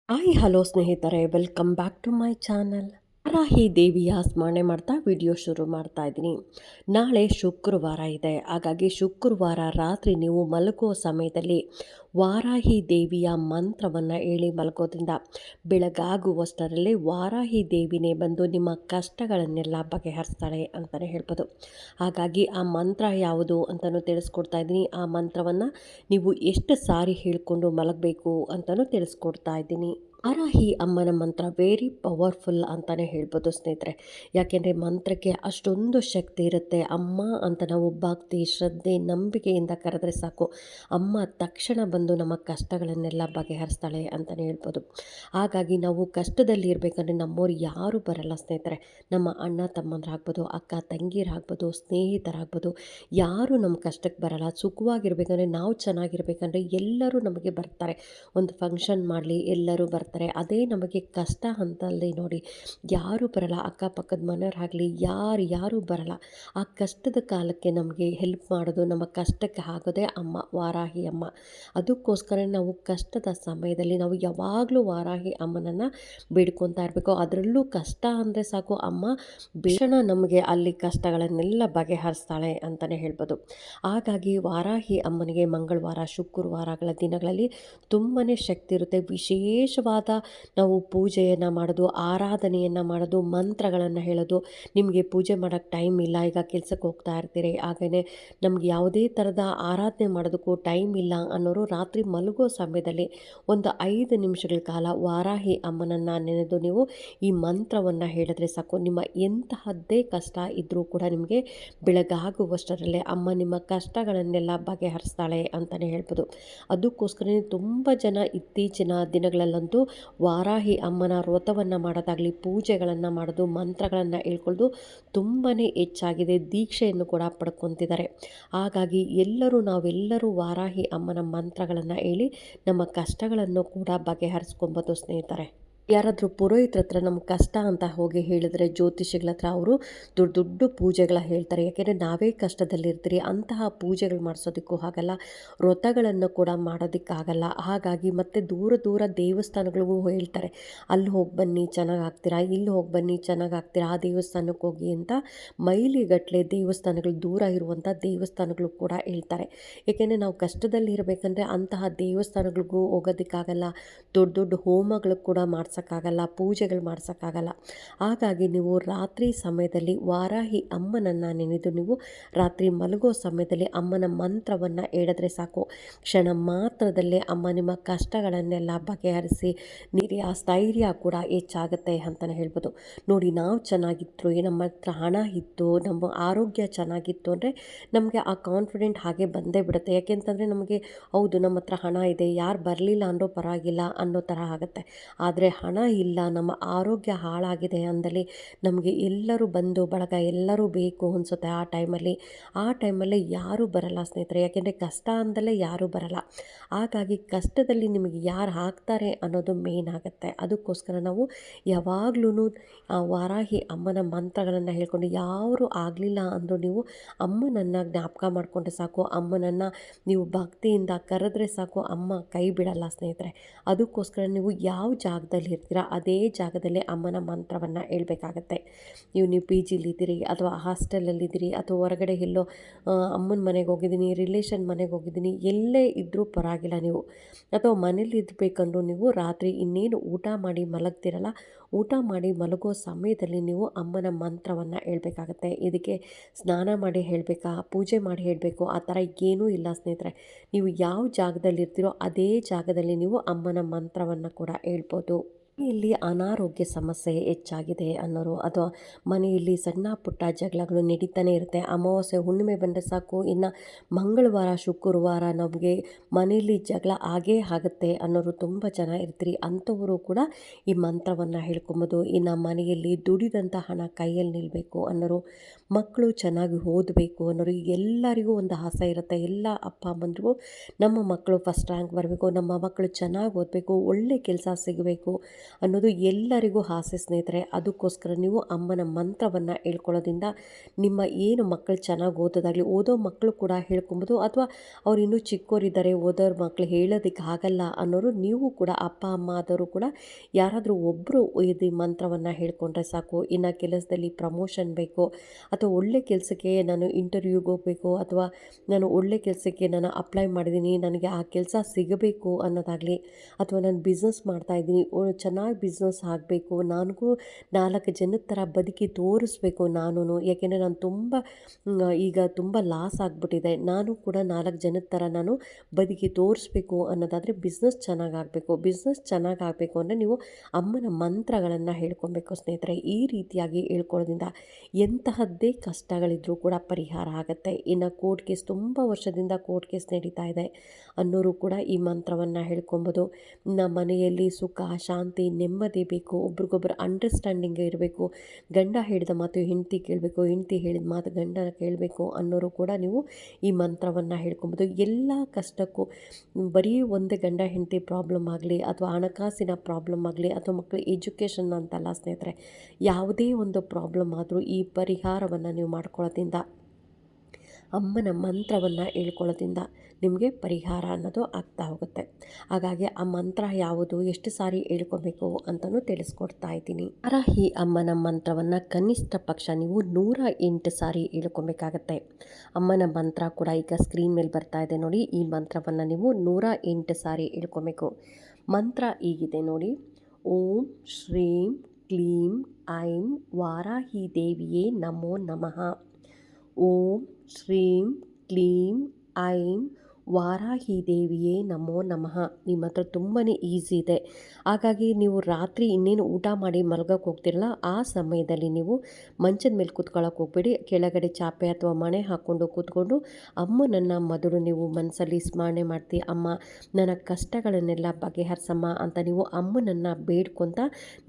Hi hello ಸ್ನೇಹಿತರೆ, welcome back to my channel. Varahi ದೇವಿಯ ಸ್ಮರಣೆ ಮಾಡ್ತಾ ವಿಡಿಯೋ ಶುರು ಮಾಡ್ತಾ ಇದ್ದೀನಿ. ನಾಳೆ ಶುಕ್ರವಾರ ಇದೆ. ಹಾಗಾಗಿ ಶುಕ್ರವಾರ ರಾತ್ರಿ ನೀವು ಮಲಗುವ ಸಮಯದಲ್ಲಿ ವಾರಾಹಿ ದೇವಿಯ ಮಂತ್ರವನ್ನು ಹೇಳಿ ಮಲಗೋದ್ರಿಂದ ಬೆಳಗಾಗುವಷ್ಟರಲ್ಲಿ ವಾರಾಹಿ ದೇವಿನೇ ಬಂದು ನಿಮ್ಮ ಕಷ್ಟಗಳನ್ನೆಲ್ಲ ಬಗೆಹರಿಸ್ತಾಳೆ ಅಂತಲೇ ಹೇಳ್ಬೋದು. ಹಾಗಾಗಿ ಆ ಮಂತ್ರ ಯಾವುದು ಅಂತಲೂ ತಿಳಿಸ್ಕೊಡ್ತಾ ಇದ್ದೀನಿ. ಆ ಮಂತ್ರವನ್ನು ನೀವು ಎಷ್ಟು ಸಾರಿ ಹೇಳಿಕೊಂಡು ಮಲಗಬೇಕು ಅಂತಲೂ ತಿಳಿಸ್ಕೊಡ್ತಾ ಇದ್ದೀನಿ. ವಾರಾಹಿ ಅಮ್ಮನ ಮಂತ್ರ ವೆರಿ ಪವರ್ಫುಲ್ ಅಂತಲೇ ಹೇಳ್ಬೋದು ಸ್ನೇಹಿತರೆ. ಯಾಕೆಂದರೆ ಮಂತ್ರಕ್ಕೆ ಅಷ್ಟೊಂದು ಶಕ್ತಿ ಇರುತ್ತೆ. ಅಮ್ಮ ಅಂತ ನಾವು ಭಕ್ತಿ, ಶ್ರದ್ಧೆ, ನಂಬಿಕೆಯಿಂದ ಕರೆದ್ರೆ ಸಾಕು, ಅಮ್ಮ ತಕ್ಷಣ ಬಂದು ನಮ್ಮ ಕಷ್ಟಗಳನ್ನೆಲ್ಲ ಬಗೆಹರಿಸ್ತಾಳೆ ಅಂತಲೇ ಹೇಳ್ಬೋದು. ಹಾಗಾಗಿ ನಾವು ಕಷ್ಟದಲ್ಲಿ ಇರಬೇಕಂದ್ರೆ ನಮ್ಮವ್ರು ಯಾರೂ ಬರಲ್ಲ ಸ್ನೇಹಿತರೆ. ನಮ್ಮ ಅಣ್ಣ ತಮ್ಮಂದ್ರಾಗ್ಬೋದು, ಅಕ್ಕ ತಂಗಿರಾಗ್ಬೋದು, ಸ್ನೇಹಿತರಾಗ್ಬೋದು, ಯಾರೂ ನಮ್ಮ ಕಷ್ಟಕ್ಕೆ ಬರಲ್ಲ. ಸುಖವಾಗಿರ್ಬೇಕಂದ್ರೆ, ನಾವು ಚೆನ್ನಾಗಿರ್ಬೇಕಂದ್ರೆ ಎಲ್ಲರೂ ನಮಗೆ ಬರ್ತಾರೆ. ಒಂದು ಫಂಕ್ಷನ್ ಮಾಡಲಿ ಎಲ್ಲರೂ ಬರ್ತಾರೆ. ಅದೇ ನಮಗೆ ಕಷ್ಟ ಅಂತಲ್ಲಿ ನೋಡಿ ಯಾರೂ ಬರಲ್ಲ. ಅಕ್ಕಪಕ್ಕದ ಮನೆಯವರಾಗಲಿ ಯಾರೂ ಬರಲ್ಲ. ಆ ಕಷ್ಟದ ಕಾಲಕ್ಕೆ ನಮಗೆ ಹೆಲ್ಪ್ ಮಾಡೋದು, ನಮ್ಮ ಕಷ್ಟಕ್ಕೆ ಆಗೋದೇ ಅಮ್ಮ, ವಾರಾಹಿ ಅಮ್ಮ. ಅದಕ್ಕೋಸ್ಕರ ನಾವು ಕಷ್ಟದ ಸಮಯದಲ್ಲಿ ನಾವು ಯಾವಾಗಲೂ ವಾರಾಹಿ ಅಮ್ಮನನ್ನು ಬೇಡ್ಕೊತಾ ಇರಬೇಕು. ಅದರಲ್ಲೂ ಕಷ್ಟ ಅಂದರೆ ಸಾಕು, ಅಮ್ಮ ಬೇಷಣ ನಮಗೆ ಅಲ್ಲಿ ಕಷ್ಟಗಳನ್ನೆಲ್ಲ ಬಗೆಹರಿಸ್ತಾಳೆ ಅಂತಲೇ ಹೇಳ್ಬೋದು. ಹಾಗಾಗಿ ವಾರಾಹಿ ಅಮ್ಮನಿಗೆ ಮಂಗಳವಾರ, ಶುಕ್ರವಾರಗಳ ದಿನಗಳಲ್ಲಿ ತುಂಬಾ ಶಕ್ತಿ ಇರುತ್ತೆ. ವಿಶೇಷವಾದ ನಾವು ಪೂಜೆಯನ್ನು ಮಾಡೋದು, ಆರಾಧನೆಯನ್ನು ಮಾಡೋದು, ಮಂತ್ರಗಳನ್ನು ಹೇಳೋದು. ನಿಮಗೆ ಪೂಜೆ ಮಾಡೋಕ್ಕೆ ಟೈಮ್ ಇಲ್ಲ, ಈಗ ಕೆಲಸಕ್ಕೆ ಹೋಗ್ತಾ ಇರ್ತೀರಿ, ಹಾಗೆಯೇ ನಮ್ಗೆ ಯಾವುದೇ ಥರದ ಆರಾಧನೆ ಮಾಡೋದಕ್ಕೂ ಟೈಮ್ ಇಲ್ಲ ಅನ್ನೋರು ರಾತ್ರಿ ಮಲಗೋ ಸಮಯದಲ್ಲಿ ಒಂದು 5 ನಿಮಿಷಗಳ ಕಾಲ ವಾರಾಹಿ ಅಮ್ಮನನ್ನು ನೆನೆದು ನೀವು ಈ ಮಂತ್ರವನ್ನು ಹೇಳಿದ್ರೆ ಸಾಕು, ನಿಮ್ಮ ಎಂತಹದ್ದೇ ಕಷ್ಟ ಇದ್ದರೂ ಕೂಡ ನಿಮಗೆ ಬೆಳಗಾಗುವಷ್ಟರಲ್ಲೇ ಅಮ್ಮ ನಿಮ್ಮ ಕಷ್ಟಗಳನ್ನೆಲ್ಲ ಬಗೆಹರಿಸ್ತಾಳೆ ಅಂತಲೇ ಹೇಳ್ಬೋದು. ಅದಕ್ಕೋಸ್ಕರನೇ ತುಂಬ ಜನ ಇತ್ತೀಚಿನ ದಿನಗಳಲ್ಲಂತೂ ವಾರಾಹಿ ಅಮ್ಮನ ವ್ರತವನ್ನು ಮಾಡೋದಾಗಲಿ, ಪೂಜೆಗಳನ್ನು ಮಾಡೋದು, ಮಂತ್ರಗಳನ್ನು ಹೇಳ್ಕೊಳ್ಳೋದು ತುಂಬಾ ಹೆಚ್ಚಾಗಿದೆ. ದೀಕ್ಷೆಯನ್ನು ಕೂಡ ಪಡ್ಕೊತಿದ್ದಾರೆ. ಹಾಗಾಗಿ ನಾವೆಲ್ಲರೂ ವಾರಾಹಿ ಅಮ್ಮನ ಮಂತ್ರಗಳನ್ನು ಹೇಳಿ ನಮ್ಮ ಕಷ್ಟಗಳನ್ನು ಕೂಡ ಬಗೆಹರಿಸ್ಕೊಬೋದು ಸ್ನೇಹಿತರೆ. ಯಾರಾದರೂ ಪುರೋಹಿತರ ಹತ್ರ ನಮ್ಮ ಕಷ್ಟ ಅಂತ ಹೋಗಿ ಹೇಳಿದರೆ, ಜ್ಯೋತಿಷಿಗಳ ಹತ್ರ ಅವರು ದೊಡ್ಡ ಪೂಜೆಗಳ ಹೇಳ್ತಾರೆ. ಯಾಕೆಂದರೆ ನಾವೇ ಕಷ್ಟದಲ್ಲಿರ್ತೀರಿ, ಅಂತಹ ಪೂಜೆಗಳು ಮಾಡಿಸೋದಕ್ಕೂ ಆಗಲ್ಲ, ವ್ರತಗಳನ್ನು ಕೂಡ ಮಾಡೋದಕ್ಕಾಗಲ್ಲ. ಹಾಗಾಗಿ ಮತ್ತೆ ದೂರ ದೇವಸ್ಥಾನಗಳಿಗೂ ಹೇಳ್ತಾರೆ, ಅಲ್ಲಿ ಹೋಗಿ ಬನ್ನಿ ಚೆನ್ನಾಗಾಗ್ತೀರಾ, ಇಲ್ಲಿ ಹೋಗಿ ಬನ್ನಿ ಚೆನ್ನಾಗಾಗ್ತೀರಾ, ಆ ದೇವಸ್ಥಾನಕ್ಕೆ ಹೋಗಿ ಅಂತ ಮೈಲಿಗಟ್ಟಲೆ ದೇವಸ್ಥಾನಗಳು, ದೂರ ಇರುವಂಥ ದೇವಸ್ಥಾನಗಳು ಕೂಡ ಹೇಳ್ತಾರೆ. ಏಕೆಂದರೆ ನಾವು ಕಷ್ಟದಲ್ಲಿ ಇರಬೇಕಂದ್ರೆ ಅಂತಹ ದೇವಸ್ಥಾನಗಳಿಗೂ ಹೋಗೋದಕ್ಕಾಗಲ್ಲ, ದೊಡ್ಡ ಹೋಮಗಳು ಕೂಡ ಮಾಡ್ಸೋಕ್ಕಾಗಲ್ಲ, ಪೂಜೆಗಳು ಮಾಡ್ಸೋಕ್ಕಾಗಲ್ಲ. ಹಾಗಾಗಿ ನೀವು ರಾತ್ರಿ ಸಮಯದಲ್ಲಿ ವಾರಾಹಿ ಅಮ್ಮನನ್ನು ನೆನೆದು ನೀವು ರಾತ್ರಿ ಮಲಗೋ ಸಮಯದಲ್ಲಿ ಅಮ್ಮನ ಮಂತ್ರವನ್ನು ಹೇಳಿದ್ರೆ ಸಾಕು, ಕ್ಷಣ ಮಾತ್ರದಲ್ಲೇ ಅಮ್ಮ ನಿಮ್ಮ ಕಷ್ಟಗಳನ್ನೆಲ್ಲ ಬಗೆಹರಿಸಿ ಆ ಸ್ಥೈರ್ಯ ಕೂಡ ಹೆಚ್ಚಾಗುತ್ತೆ ಅಂತಲೇ ಹೇಳ್ಬೋದು. ನೋಡಿ, ನಾವು ಚೆನ್ನಾಗಿತ್ತು, ನಮ್ಮ ಹತ್ರ ಹಣ ಇತ್ತು, ನಮ್ಮ ಆರೋಗ್ಯ ಚೆನ್ನಾಗಿತ್ತು ಅಂದರೆ ನಮಗೆ ಆ ಕಾನ್ಫಿಡೆಂಟ್ ಹಾಗೆ ಬಂದೇ ಬಿಡುತ್ತೆ. ಯಾಕೆಂತಂದರೆ ನಮಗೆ ಹೌದು ನಮ್ಮ ಹತ್ರ ಹಣ ಇದೆ, ಯಾರು ಬರಲಿಲ್ಲ ಅಂದರೂ ಪರವಾಗಿಲ್ಲ ಅನ್ನೋ ಥರ ಆಗುತ್ತೆ. ಆದರೆ ಹಣ ಇಲ್ಲ, ನಮ್ಮ ಆರೋಗ್ಯ ಹಾಳಾಗಿದೆ ಅಂದಲ್ಲಿ ನಮಗೆ ಎಲ್ಲರೂ ಬಂದು ಬಳಗ ಎಲ್ಲರೂ ಬೇಕು ಅನಿಸುತ್ತೆ. ಆ ಟೈಮಲ್ಲಿ ಯಾರೂ ಬರಲ್ಲ ಸ್ನೇಹಿತರೆ. ಯಾಕೆಂದರೆ ಕಷ್ಟ ಅಂದಲೇ ಯಾರೂ ಬರಲ್ಲ. ಹಾಗಾಗಿ ಕಷ್ಟದಲ್ಲಿ ನಿಮಗೆ ಯಾರು ಹಾಕ್ತಾರೆ ಅನ್ನೋದು ಮೇನ್ ಆಗುತ್ತೆ. ಅದಕ್ಕೋಸ್ಕರ ನಾವು ಯಾವಾಗ್ಲೂ ಆ ವಾರಾಹಿ ಅಮ್ಮನ ಮಂತ್ರಗಳನ್ನು ಹೇಳ್ಕೊಂಡು ಯಾರು ಆಗಲಿಲ್ಲ ಅಂದರೂ ನೀವು ಅಮ್ಮನನ್ನು ಜ್ಞಾಪಕ ಮಾಡಿಕೊಂಡ್ರೆ ಸಾಕು, ಅಮ್ಮನನ್ನು ನೀವು ಭಕ್ತಿಯಿಂದ ಕರೆದ್ರೆ ಸಾಕು, ಅಮ್ಮ ಕೈ ಬಿಡಲ್ಲ ಸ್ನೇಹಿತರೆ. ಅದಕ್ಕೋಸ್ಕರ ನೀವು ಯಾವ ಜಾಗದಲ್ಲಿ ಇರ್ತೀರ ಅದೇ ಜಾಗದಲ್ಲೇ ಅಮ್ಮನ ಮಂತ್ರವನ್ನು ಹೇಳ್ಬೇಕಾಗತ್ತೆ. ನೀವು ಪಿ ಜಿಲಿದ್ದೀರಿ ಅಥವಾ ಹಾಸ್ಟೆಲಲ್ಲಿದ್ದೀರಿ ಅಥವಾ ಹೊರಗಡೆ ಎಲ್ಲೋ ಅಮ್ಮನ ಮನೆಗೆ ಹೋಗಿದ್ದೀನಿ, ರಿಲೇಷನ್ ಮನೆಗೆ ಹೋಗಿದ್ದೀನಿ, ಎಲ್ಲೇ ಇದ್ದರೂ ಪರವಾಗಿಲ್ಲ, ನೀವು ಅಥವಾ ಮನೇಲಿ ಇದ್ಬೇಕಂದ್ರೂ ನೀವು ರಾತ್ರಿ ಇನ್ನೇನು ಊಟ ಮಾಡಿ ಮಲಗ್ತಿರಲ್ಲ, ಊಟ ಮಾಡಿ ಮಲಗೋ ಸಮಯದಲ್ಲಿ ನೀವು ಅಮ್ಮನ ಮಂತ್ರವನ್ನು ಹೇಳ್ಬೇಕಾಗತ್ತೆ. ಇದಕ್ಕೆ ಸ್ನಾನ ಮಾಡಿ ಹೇಳಬೇಕಾ, ಪೂಜೆ ಮಾಡಿ ಹೇಳಬೇಕು ಆ ಥರ ಏನೂ ಇಲ್ಲ ಸ್ನೇಹಿತರೆ. ನೀವು ಯಾವ ಜಾಗದಲ್ಲಿ ಇರ್ತೀರೋ ಅದೇ ಜಾಗದಲ್ಲಿ ನೀವು ಅಮ್ಮನ ಮಂತ್ರವನ್ನು ಕೂಡ ಹೇಳ್ಬೋದು. ಇಲ್ಲಿ ಅನಾರೋಗ್ಯ ಸಮಸ್ಯೆ ಹೆಚ್ಚಾಗಿದೆ ಅನ್ನೋರು, ಅಥವಾ ಮನೆಯಲ್ಲಿ ಸಣ್ಣ ಪುಟ್ಟ ಜಗಳಗಳು ನಡೀತಾನೆ ಇರುತ್ತೆ. ಅಮಾವಾಸ್ಯೆ ಹುಣ್ಣಿಮೆ ಬಂದರೆ ಸಾಕು, ಇನ್ನು ಮಂಗಳವಾರ ಶುಕ್ರವಾರ ನಮಗೆ ಮನೆಯಲ್ಲಿ ಜಗಳ ಆಗೇ ಆಗುತ್ತೆ ಅನ್ನೋರು ತುಂಬ ಜನ ಇರ್ತೀರಿ. ಅಂಥವರು ಕೂಡ ಈ ಮಂತ್ರವನ್ನು ಹೇಳ್ಕೊಬೋದು. ಇನ್ನು ಮನೆಯಲ್ಲಿ ದುಡಿದಂಥ ಹಣ ಕೈಯಲ್ಲಿ ನಿಲ್ಲಬೇಕು ಅನ್ನೋರು, ಮಕ್ಕಳು ಚೆನ್ನಾಗಿ ಓದಬೇಕು ಅನ್ನೋರು, ಎಲ್ಲರಿಗೂ ಒಂದು ಆಸೆ ಇರುತ್ತೆ. ಎಲ್ಲ ಅಪ್ಪ ಅಮ್ಮಂದ್ರಿಗೂ ನಮ್ಮ ಮಕ್ಕಳು ಫಸ್ಟ್ ರ್ಯಾಂಕ್ ಬರಬೇಕು, ನಮ್ಮ ಮಕ್ಕಳು ಚೆನ್ನಾಗಿ ಓದಬೇಕು, ಒಳ್ಳೆ ಕೆಲಸ ಸಿಗಬೇಕು, ಅನ್ನೋದು ಎಲ್ಲರಿಗೂ ಆಸೆ ಸ್ನೇಹಿತರೆ. ಅದಕ್ಕೋಸ್ಕರ ನೀವು ಅಮ್ಮನ ಮಂತ್ರವನ್ನು ಹೇಳ್ಕೊಳ್ಳೋದ್ರಿಂದ ನಿಮ್ಮ ಏನು ಮಕ್ಕಳು ಚೆನ್ನಾಗಿ ಓದೋದಾಗಲಿ, ಓದೋ ಮಕ್ಕಳು ಕೂಡ ಹೇಳ್ಕೊಬೋದು, ಅಥವಾ ಅವ್ರು ಇನ್ನೂ ಚಿಕ್ಕವರಿದ್ದಾರೆ, ಓದೋರ ಮಕ್ಕಳು ಹೇಳೋದಕ್ಕೆ ಆಗಲ್ಲ ಅನ್ನೋರು ನೀವು ಕೂಡ ಅಪ್ಪ ಅಮ್ಮ ಆದವರು ಕೂಡ ಯಾರಾದರೂ ಒಬ್ಬರು ಇದು ಮಂತ್ರವನ್ನು ಹೇಳ್ಕೊಂಡ್ರೆ ಸಾಕು. ಇನ್ನು ಕೆಲಸದಲ್ಲಿ ಪ್ರಮೋಷನ್ ಬೇಕು, ಅಥವಾ ಒಳ್ಳೆ ಕೆಲಸಕ್ಕೆ ನಾನು ಇಂಟರ್ವ್ಯೂಗೆ ಹೋಗಬೇಕು, ಅಥವಾ ನಾನು ಒಳ್ಳೆ ಕೆಲಸಕ್ಕೆ ನಾನು ಅಪ್ಲೈ ಮಾಡಿದ್ದೀನಿ, ನನಗೆ ಆ ಕೆಲಸ ಸಿಗಬೇಕು ಅನ್ನೋದಾಗಲಿ, ಅಥವಾ ನಾನು ಬಿಸ್ನೆಸ್ ಮಾಡ್ತಾಯಿದ್ದೀನಿ, ಚೆನ್ನಾಗಿ ಬಿಸ್ನೆಸ್ ಆಗಬೇಕು, ನನಗೂ 4 ಜನದ ಥರ ಬದುಕಿ ತೋರಿಸ್ಬೇಕು ನಾನು, ಯಾಕೆಂದರೆ ನಾನು ಈಗ ತುಂಬ ಲಾಸ್ ಆಗಿಬಿಟ್ಟಿದೆ, ನಾನು ಕೂಡ 4 ಜನದ ಥರ ನಾನು ಬದುಕಿ ತೋರಿಸ್ಬೇಕು ಅನ್ನೋದಾದರೆ ಬಿಸ್ನೆಸ್ ಚೆನ್ನಾಗಾಗಬೇಕು. ಬಿಸ್ನೆಸ್ ಚೆನ್ನಾಗಾಗಬೇಕು ಅಂದರೆ ನೀವು ಅಮ್ಮನ ಮಂತ್ರಗಳನ್ನು ಹೇಳ್ಕೊಬೇಕು ಸ್ನೇಹಿತರೆ. ಈ ರೀತಿಯಾಗಿ ಹೇಳ್ಕೊಳ್ಳೋದ್ರಿಂದ ಎಂತಹದ್ದೇ ಕಷ್ಟಗಳಿದ್ರೂ ಕೂಡ ಪರಿಹಾರ ಆಗುತ್ತೆ. ಇನ್ನು ಕೋರ್ಟ್ ಕೇಸ್, ತುಂಬ ವರ್ಷದಿಂದ ಕೋರ್ಟ್ ಕೇಸ್ ನಡೀತಾ ಇದೆ ಅನ್ನೋರು ಕೂಡ ಈ ಮಂತ್ರವನ್ನು ಹೇಳ್ಕೊಬೋದು. ನಮ್ಮ ಮನೆಯಲ್ಲಿ ಸುಖ, ಶಾಂತಿ, ನೆಮ್ಮದಿ ಬೇಕು, ಒಬ್ರಿಗೊಬ್ಬರು ಅಂಡರ್ಸ್ಟ್ಯಾಂಡಿಂಗ್ ಇರಬೇಕು, ಗಂಡ ಹೇಳಿದ ಮಾತು ಹೆಂಡತಿ ಕೇಳಬೇಕು, ಹೆಂಡತಿ ಹೇಳಿದ ಮಾತು ಗಂಡನ ಕೇಳಬೇಕು ಅನ್ನೋರು ಕೂಡ ನೀವು ಈ ಮಂತ್ರವನ್ನು ಹೇಳ್ಕೊಬೋದು. ಎಲ್ಲ ಕಷ್ಟಕ್ಕೂ ಬರೀ ಒಂದೇ ಗಂಡ ಹೆಂಡತಿ ಪ್ರಾಬ್ಲಮ್ ಆಗಲಿ, ಅಥವಾ ಹಣಕಾಸಿನ ಪ್ರಾಬ್ಲಮ್ ಆಗಲಿ, ಅಥವಾ ಮಕ್ಕಳ ಎಜುಕೇಷನ್ ಅಂತಲ್ಲ ಸ್ನೇಹಿತರೆ, ಯಾವುದೇ ಒಂದು ಪ್ರಾಬ್ಲಮ್ ಆದರೂ ಈ ಪರಿಹಾರವನ್ನು ನೀವು ಮಾಡ್ಕೊಳ್ಳೋದ್ರಿಂದ, ಅಮ್ಮನ ಮಂತ್ರವನ್ನು ಹೇಳ್ಕೊಳ್ಳೋದ್ರಿಂದ ನಿಮಗೆ ಪರಿಹಾರ ಅನ್ನೋದು ಆಗ್ತಾ ಹೋಗುತ್ತೆ. ಹಾಗಾಗಿ ಆ ಮಂತ್ರ ಯಾವುದು, ಎಷ್ಟು ಸಾರಿ ಹೇಳ್ಕೊಬೇಕು ಅಂತಲೂ ತಿಳಿಸ್ಕೊಡ್ತಾ ಇದ್ದೀನಿ. ವಾರಾಹಿ ಅಮ್ಮನ ಮಂತ್ರವನ್ನು ಕನಿಷ್ಠ ಪಕ್ಷ ನೀವು 108 ಸಾರಿ ಹೇಳ್ಕೊಬೇಕಾಗತ್ತೆ. ಅಮ್ಮನ ಮಂತ್ರ ಕೂಡ ಈಗ ಸ್ಕ್ರೀನ್ ಮೇಲೆ ಬರ್ತಾ ಇದೆ ನೋಡಿ. ಈ ಮಂತ್ರವನ್ನು ನೀವು 108 ಸಾರಿ ಹೇಳ್ಕೊಬೇಕು. ಮಂತ್ರ ಹೀಗಿದೆ ನೋಡಿ: ಓಂ ಶ್ರೀಂ ಕ್ಲೀಂ ಐಂ ವಾರಾಹಿ ದೇವಿಯೇ ನಮೋ ನಮಃ. ಓಂ ಶ್ರೀಂ ಕ್ಲೀಂ ಐಂ ವಾರಾಹಿ ದೇವಿಯೇ ನಮೋ ನಮಃ. ಈ ಮಂತ್ರ ತುಂಬಾ ಈಸಿ ಇದೆ. ಹಾಗಾಗಿ ನೀವು ರಾತ್ರಿ ಇನ್ನೇನು ಊಟ ಮಾಡಿ ಮಲಗೋಕ್ಕೆ ಹೋಗ್ತಿರಲ್ಲ, ಆ ಸಮಯದಲ್ಲಿ ನೀವು ಮಂಚದ ಮೇಲೆ ಕೂತ್ಕೊಳ್ಳೋಕೆ ಹೋಗ್ಬೇಡಿ. ಕೆಳಗಡೆ ಚಾಪೆ ಅಥವಾ ಮಣೆ ಹಾಕ್ಕೊಂಡು ಕೂತ್ಕೊಂಡು ಅಮ್ಮನನ್ನು ಮೊದಲು ನೀವು ಮನಸ್ಸಲ್ಲಿ ಸ್ಮರಣೆ ಮಾಡ್ತೀವಿ. ಅಮ್ಮ, ನನ್ನ ಕಷ್ಟಗಳನ್ನೆಲ್ಲ ಬಗೆಹರಿಸಮ್ಮ ಅಂತ ನೀವು ಅಮ್ಮನನ್ನು ಬೇಡ್ಕೊತ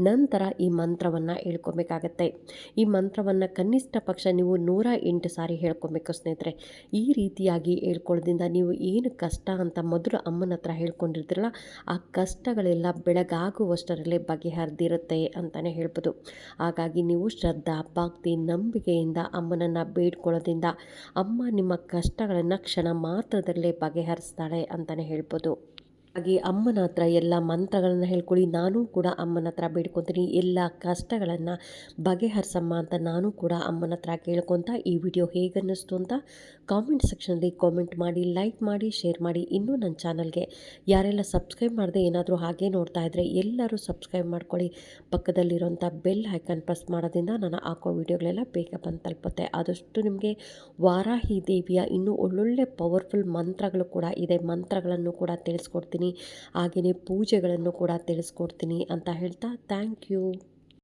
ನಂತರ ಈ ಮಂತ್ರವನ್ನು ಹೇಳ್ಕೊಬೇಕಾಗತ್ತೆ. ಈ ಮಂತ್ರವನ್ನು ಕನಿಷ್ಠ ಪಕ್ಷ ನೀವು 108 ಸಾರಿ ಹೇಳ್ಕೊಬೇಕು ಸ್ನೇಹಿತರೆ. ಈ ರೀತಿಯಾಗಿ ಹೇಳ್ಕೊಳ್ಳೋದ್ರಿಂದ ನೀವು ಏನು ಕಷ್ಟ ಅಂತ ಮೊದಲು ಅಮ್ಮನ ಹತ್ರ ಹೇಳ್ಕೊಂಡಿರ್ತೀರಲ್ಲ, ಆ ಕಷ್ಟಗಳೆಲ್ಲ ಬೆಳಗಾಗುವಷ್ಟರಲ್ಲೇ ಬಗೆಹರಿದಿರುತ್ತೆ ಅಂತಲೇ ಹೇಳ್ಬೋದು. ಹಾಗಾಗಿ ನೀವು ಶ್ರದ್ಧಾ, ಭಕ್ತಿ, ನಂಬಿಕೆಯಿಂದ ಅಮ್ಮನನ್ನು ಬೇಡ್ಕೊಳ್ಳೋದ್ರಿಂದ ಅಮ್ಮ ನಿಮ್ಮ ಕಷ್ಟಗಳನ್ನು ಕ್ಷಣ ಮಾತ್ರದಲ್ಲೇ ಬಗೆಹರಿಸ್ತಾಳೆ ಅಂತಲೇ ಹೇಳ್ಬೋದು. ಹಾಗೆ ಅಮ್ಮನ ಹತ್ರ ಎಲ್ಲ ಮಂತ್ರಗಳನ್ನು ಹೇಳ್ಕೊಳ್ಳಿ. ನಾನು ಕೂಡ ಅಮ್ಮನ ಹತ್ರ ಬೇಡ್ಕೊತೀನಿ, ಎಲ್ಲ ಕಷ್ಟಗಳನ್ನು ಬಗೆಹರಿಸಮ್ಮ ಅಂತ ನಾನು ಕೂಡ ಅಮ್ಮನ ಹತ್ರ ಕೇಳ್ಕೊತ ಈ ವಿಡಿಯೋ ಹೇಗನ್ನಿಸ್ತು ಅಂತ ಕಾಮೆಂಟ್ ಸೆಕ್ಷನಲ್ಲಿ ಕಾಮೆಂಟ್ ಮಾಡಿ, ಲೈಕ್ ಮಾಡಿ, ಶೇರ್ ಮಾಡಿ. ಇನ್ನೂ ನನ್ನ ಚಾನಲ್ಗೆ ಯಾರೆಲ್ಲ ಸಬ್ಸ್ಕ್ರೈಬ್ ಮಾಡದೆ ಏನಾದರೂ ಹಾಗೆ ನೋಡ್ತಾ ಇದ್ದರೆ ಎಲ್ಲರೂ ಸಬ್ಸ್ಕ್ರೈಬ್ ಮಾಡ್ಕೊಳ್ಳಿ. ಪಕ್ಕದಲ್ಲಿರೋಂಥ ಬೆಲ್ ಐಕಾನ್ ಪ್ರೆಸ್ ಮಾಡೋದ್ರಿಂದ ನಾನು ಹಾಕೋ ವಿಡಿಯೋಗಳೆಲ್ಲ ಬೇಗ ಬಂದು ತಲುಪುತ್ತೆ. ಆದಷ್ಟು ನಿಮಗೆ ವಾರಾಹಿ ದೇವಿಯ ಇನ್ನೂ ಒಳ್ಳೊಳ್ಳೆ ಪವರ್ಫುಲ್ ಮಂತ್ರಗಳು ಕೂಡ ಇದೆ, ಮಂತ್ರಗಳನ್ನು ಕೂಡ ತಿಳಿಸ್ಕೊಡ್ತೀನಿ. ಹಾಗೆಯೇ ಪೂಜೆಗಳನ್ನು ಕೂಡ ತಿಳಿಸ್ಕೊಡ್ತೀನಿ ಅಂತ ಹೇಳ್ತಾ ಥ್ಯಾಂಕ್ ಯು.